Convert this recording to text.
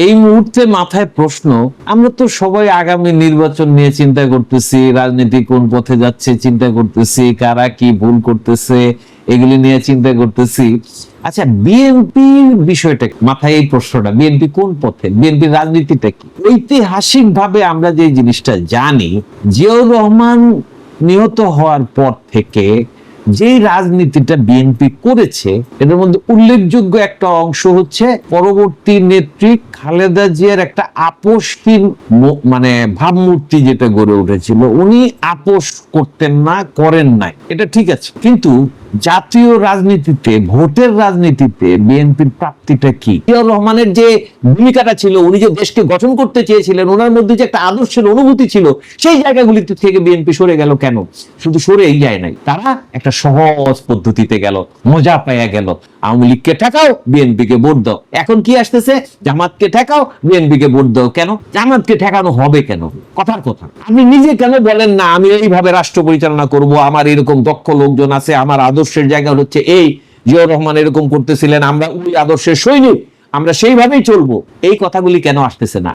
এই মুহূর্তে মাথায় প্রশ্ন, আমরা তো সবাই আগামী নির্বাচন নিয়ে চিন্তা করতেছি, রাজনীতি কোন পথে যাচ্ছে চিন্তা করতেছি, কারা কি ভুল করতেছে এগুলি নিয়ে চিন্তা করতেছি। আচ্ছা, বিএনপির বিষয়টা মাথায় এই প্রশ্নটা, বিএনপি কোন পথে, বিএনপির রাজনীতিটা কি? ঐতিহাসিক ভাবে আমরা যে জিনিসটা জানি, জিয়াউর রহমান নিহত হওয়ার পর থেকে যে রাজনীতিটা বিএনপি করেছে, এটার মধ্যে উল্লেখযোগ্য একটা অংশ হচ্ছে পরবর্তী নেত্রী খালেদা জিয়ার একটা আপোষহীন মানে ভাবমূর্তি যেটা গড়ে উঠেছিল। উনি আপোষ করতেন না, করেন নাই, এটা ঠিক আছে, কিন্তু জাতীয় রাজনীতিতে, ভোটের রাজনীতিতে বিএনপির প্রাপ্তিটা কি? জিয়াউর রহমানের যে ভূমিকাটা ছিল, উনি যে দেশকে গঠন করতে চেয়েছিলেন, ওনার মধ্যে যে একটা আদর্শের অনুভূতি ছিল, সেই জায়গাগুলিতে থেকে বিএনপি সরে গেল কেন? শুধু সরেই যায় নাই, তারা একটা সহজ পদ্ধতিতে গেল, মজা পাইয়া গেল। আওয়ামী লীগকে ঠেকাও, বিএনপি কে ভোট দাও। এখন কি আসতেছে? জামাতকে ঠেকাও, বিএনপি কে ভোট দাও। কেন জামাতকে ঠেকানো হবে? কেন? কথার কথা, আপনি নিজে কেন বলেন না আমি এইভাবে রাষ্ট্র পরিচালনা করব, আমার এরকম দক্ষ লোকজন আছে, আমার আদর্শের জায়গা হচ্ছে এই, জিয়াউর রহমান এরকম করতেছিলেন, আমরা ওই আদর্শের সৈনিক, আমরা সেইভাবেই চলবো। এই কথাগুলি কেন আসতেছে না?